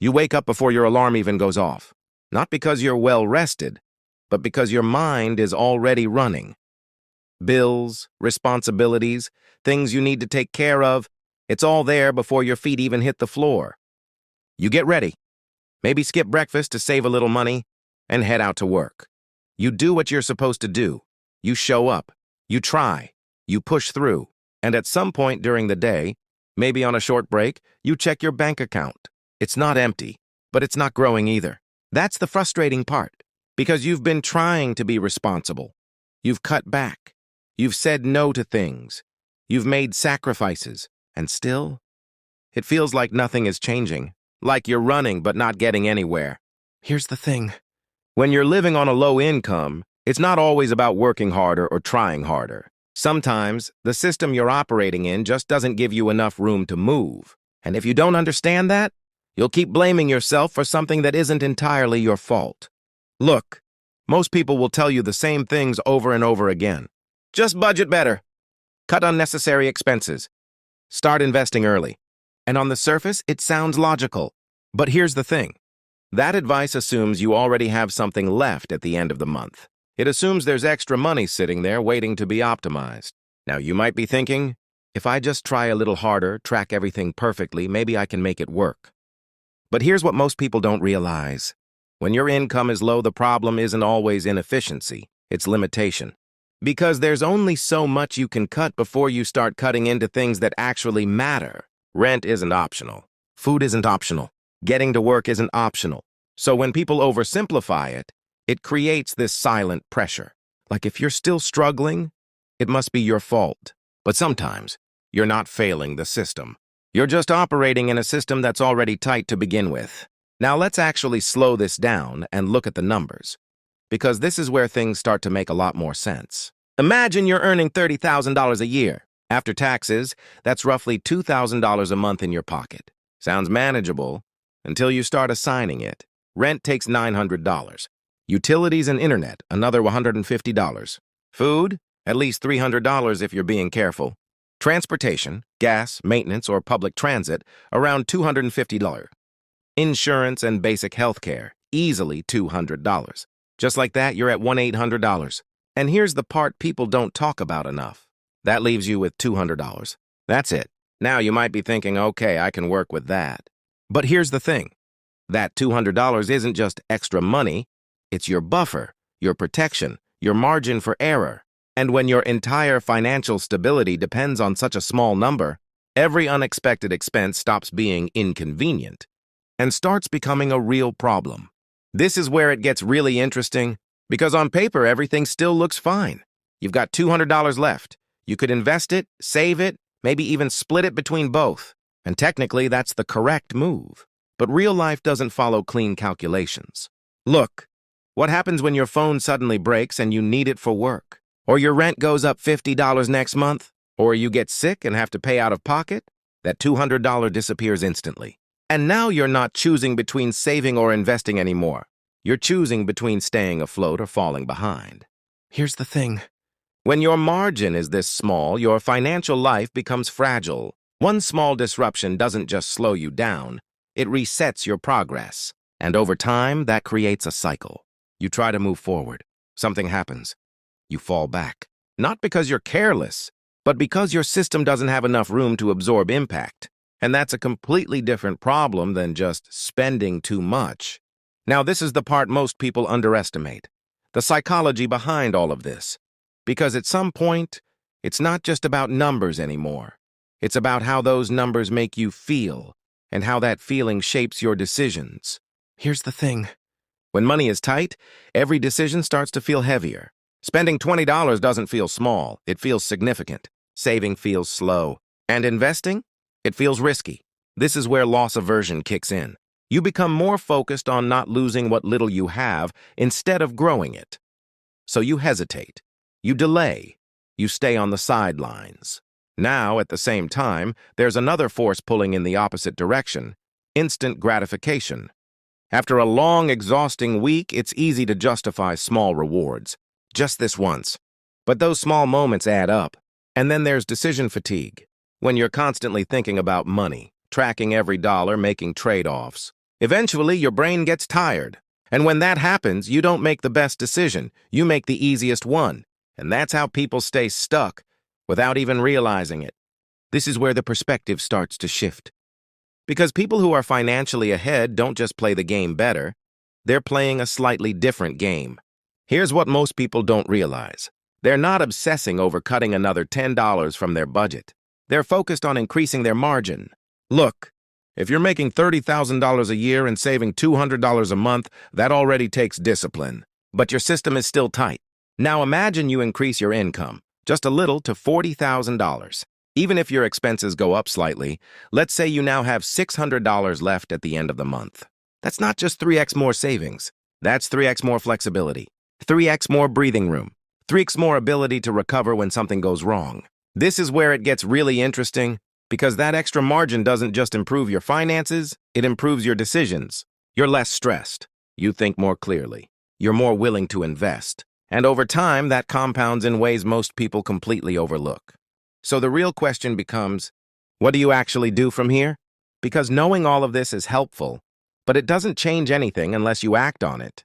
You wake up before your alarm even goes off. Not because you're well rested, but because your mind is already running. Bills, responsibilities, things you need to take care of, it's all there before your feet even hit the floor. You get ready. Maybe skip breakfast to save a little money and head out to work. You do what you're supposed to do. You show up. You try. You push through. And at some point during the day, maybe on a short break, you check your bank account. It's not empty, but it's not growing either. That's the frustrating part, because you've been trying to be responsible. You've cut back. You've said no to things. You've made sacrifices. And still, it feels like nothing is changing. Like you're running but not getting anywhere. Here's the thing. When you're living on a low income, it's not always about working harder or trying harder. Sometimes, the system you're operating in just doesn't give you enough room to move. And if you don't understand that, you'll keep blaming yourself for something that isn't entirely your fault. Look, most people will tell you the same things over and over again. Just budget better. Cut unnecessary expenses. Start investing early. And on the surface, it sounds logical. But here's the thing. That advice assumes you already have something left at the end of the month. It assumes there's extra money sitting there waiting to be optimized. Now, you might be thinking, if I just try a little harder, track everything perfectly, maybe I can make it work. But here's what most people don't realize. When your income is low, the problem isn't always inefficiency, it's limitation. Because there's only so much you can cut before you start cutting into things that actually matter. Rent isn't optional. Food isn't optional. Getting to work isn't optional. So when people oversimplify it, it creates this silent pressure. Like if you're still struggling, it must be your fault. But sometimes, you're not failing the system. You're just operating in a system that's already tight to begin with. Now let's actually slow this down and look at the numbers, because this is where things start to make a lot more sense. Imagine you're earning $30,000 a year. After taxes, that's roughly $2,000 a month in your pocket. Sounds manageable until you start assigning it. Rent takes $900. Utilities and internet, another $150. Food, at least $300 if you're being careful. Transportation, gas, maintenance, or public transit, around $250. Insurance and basic health care, easily $200. Just like that, you're at $1,800. And here's the part people don't talk about enough. That leaves you with $200. That's it. Now you might be thinking, okay, I can work with that. But here's the thing. That $200 isn't just extra money. It's your buffer, your protection, your margin for error. And when your entire financial stability depends on such a small number, every unexpected expense stops being inconvenient and starts becoming a real problem. This is where it gets really interesting, because on paper, everything still looks fine. You've got $200 left. You could invest it, save it, maybe even split it between both. And technically, that's the correct move. But real life doesn't follow clean calculations. Look, what happens when your phone suddenly breaks and you need it for work? Or your rent goes up $50 next month? Or you get sick and have to pay out of pocket? That $200 disappears instantly. And now you're not choosing between saving or investing anymore. You're choosing between staying afloat or falling behind. Here's the thing. When your margin is this small, your financial life becomes fragile. One small disruption doesn't just slow you down, it resets your progress. And over time, that creates a cycle. You try to move forward. Something happens. You fall back. Not because you're careless, but because your system doesn't have enough room to absorb impact. And that's a completely different problem than just spending too much. Now, this is the part most people underestimate. The psychology behind all of this. Because at some point, it's not just about numbers anymore. It's about how those numbers make you feel, and how that feeling shapes your decisions. Here's the thing. When money is tight, every decision starts to feel heavier. Spending $20 doesn't feel small, it feels significant. Saving feels slow. And investing? It feels risky. This is where loss aversion kicks in. You become more focused on not losing what little you have instead of growing it. So you hesitate. You delay. You stay on the sidelines. Now, at the same time, there's another force pulling in the opposite direction: instant gratification. After a long, exhausting week, it's easy to justify small rewards. Just this once. But those small moments add up. And then there's decision fatigue. When you're constantly thinking about money, tracking every dollar, making trade-offs. Eventually, your brain gets tired. And when that happens, you don't make the best decision. You make the easiest one. And that's how people stay stuck without even realizing it. This is where the perspective starts to shift. Because people who are financially ahead don't just play the game better, they're playing a slightly different game. Here's what most people don't realize. They're not obsessing over cutting another $10 from their budget. They're focused on increasing their margin. Look, if you're making $30,000 a year and saving $200 a month, that already takes discipline. But your system is still tight. Now imagine you increase your income, just a little, to $40,000. Even if your expenses go up slightly, let's say you now have $600 left at the end of the month. That's not just 3x more savings. That's 3x more flexibility, 3x more breathing room, 3x more ability to recover when something goes wrong. This is where it gets really interesting, because that extra margin doesn't just improve your finances, it improves your decisions. You're less stressed. You think more clearly. You're more willing to invest. And over time, that compounds in ways most people completely overlook. So the real question becomes, what do you actually do from here? Because knowing all of this is helpful, but it doesn't change anything unless you act on it.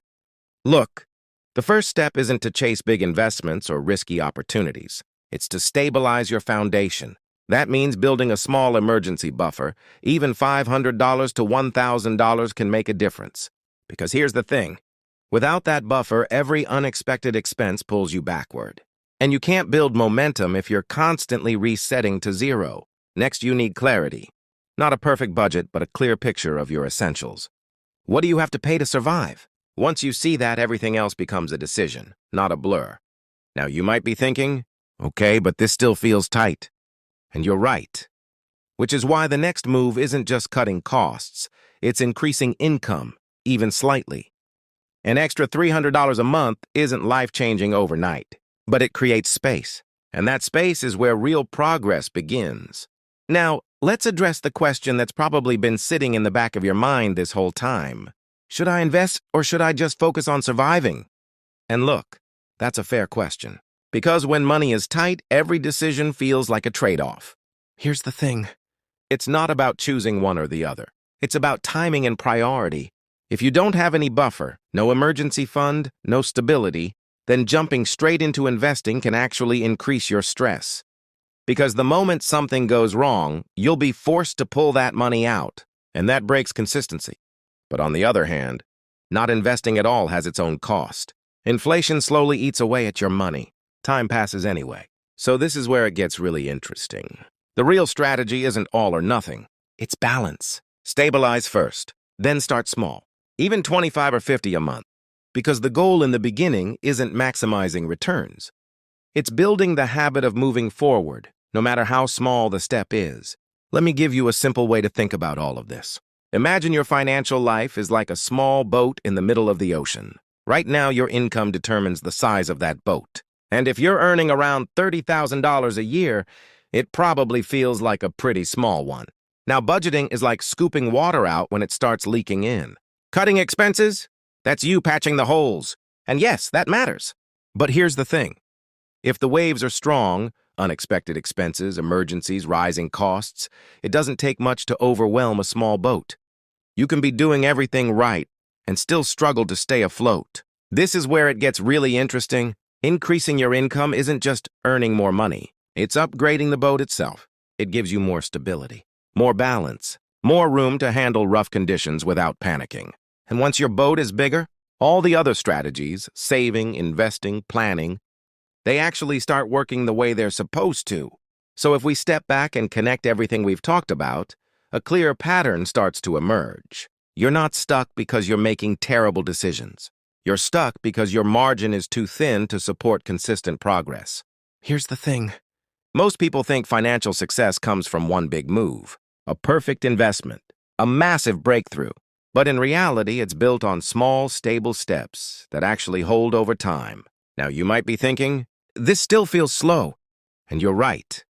Look, the first step isn't to chase big investments or risky opportunities. It's to stabilize your foundation. That means building a small emergency buffer. Even $500 to $1,000 can make a difference. Because here's the thing. Without that buffer, every unexpected expense pulls you backward. And you can't build momentum if you're constantly resetting to zero. Next, you need clarity. Not a perfect budget, but a clear picture of your essentials. What do you have to pay to survive? Once you see that, everything else becomes a decision, not a blur. Now, you might be thinking, okay, but this still feels tight. And you're right. Which is why the next move isn't just cutting costs, it's increasing income, even slightly. An extra $300 a month isn't life-changing overnight, but it creates space. And that space is where real progress begins. Now, let's address the question that's probably been sitting in the back of your mind this whole time. Should I invest or should I just focus on surviving? And look, that's a fair question. Because when money is tight, every decision feels like a trade-off. Here's the thing. It's not about choosing one or the other. It's about timing and priority. If you don't have any buffer, no emergency fund, no stability, then jumping straight into investing can actually increase your stress. Because the moment something goes wrong, you'll be forced to pull that money out, and that breaks consistency. But on the other hand, not investing at all has its own cost. Inflation slowly eats away at your money. Time passes anyway. So this is where it gets really interesting. The real strategy isn't all or nothing. It's balance. Stabilize first, then start small. Even 25 or 50 a month. Because the goal in the beginning isn't maximizing returns. It's building the habit of moving forward, no matter how small the step is. Let me give you a simple way to think about all of this. Imagine your financial life is like a small boat in the middle of the ocean. Right now, your income determines the size of that boat. And if you're earning around $30,000 a year, it probably feels like a pretty small one. Now, budgeting is like scooping water out when it starts leaking in. Cutting expenses? That's you patching the holes. And yes, that matters. But here's the thing. If the waves are strong, unexpected expenses, emergencies, rising costs, it doesn't take much to overwhelm a small boat. You can be doing everything right and still struggle to stay afloat. This is where it gets really interesting. Increasing your income isn't just earning more money. It's upgrading the boat itself. It gives you more stability, more balance, more room to handle rough conditions without panicking. And once your boat is bigger, all the other strategies, saving, investing, planning, they actually start working the way they're supposed to. So if we step back and connect everything we've talked about, a clear pattern starts to emerge. You're not stuck because you're making terrible decisions. You're stuck because your margin is too thin to support consistent progress. Here's the thing. Most people think financial success comes from one big move, a perfect investment, a massive breakthrough. But in reality, it's built on small, stable steps that actually hold over time. Now, you might be thinking, this still feels slow. And you're right.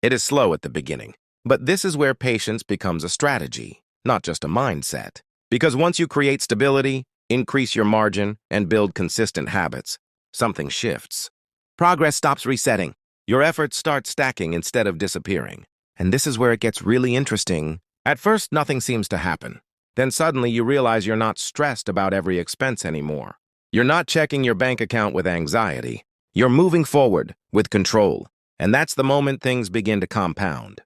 It is slow at the beginning. But this is where patience becomes a strategy, not just a mindset. Because once you create stability, increase your margin, and build consistent habits, something shifts. Progress stops resetting. Your efforts start stacking instead of disappearing. And this is where it gets really interesting. At first, nothing seems to happen. Then suddenly you realize you're not stressed about every expense anymore. You're not checking your bank account with anxiety. You're moving forward with control. And that's the moment things begin to compound.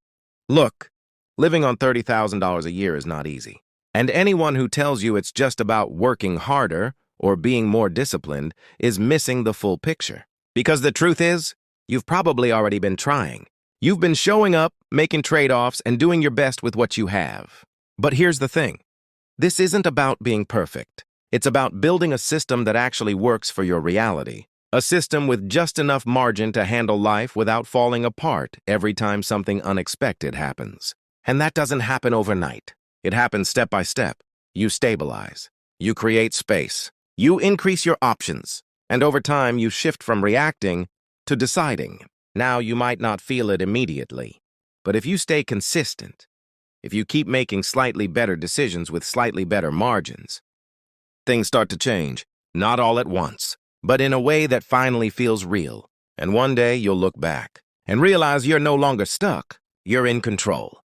Look, living on $30,000 a year is not easy. And anyone who tells you it's just about working harder or being more disciplined is missing the full picture. Because the truth is, you've probably already been trying. You've been showing up, making trade-offs, and doing your best with what you have. But here's the thing. This isn't about being perfect. It's about building a system that actually works for your reality. A system with just enough margin to handle life without falling apart every time something unexpected happens. And that doesn't happen overnight. It happens step by step. You stabilize. You create space. You increase your options. And over time, you shift from reacting to deciding. Now, you might not feel it immediately. But if you stay consistent, if you keep making slightly better decisions with slightly better margins, things start to change. Not all at once, but in a way that finally feels real. And one day, you'll look back and realize you're no longer stuck. You're in control.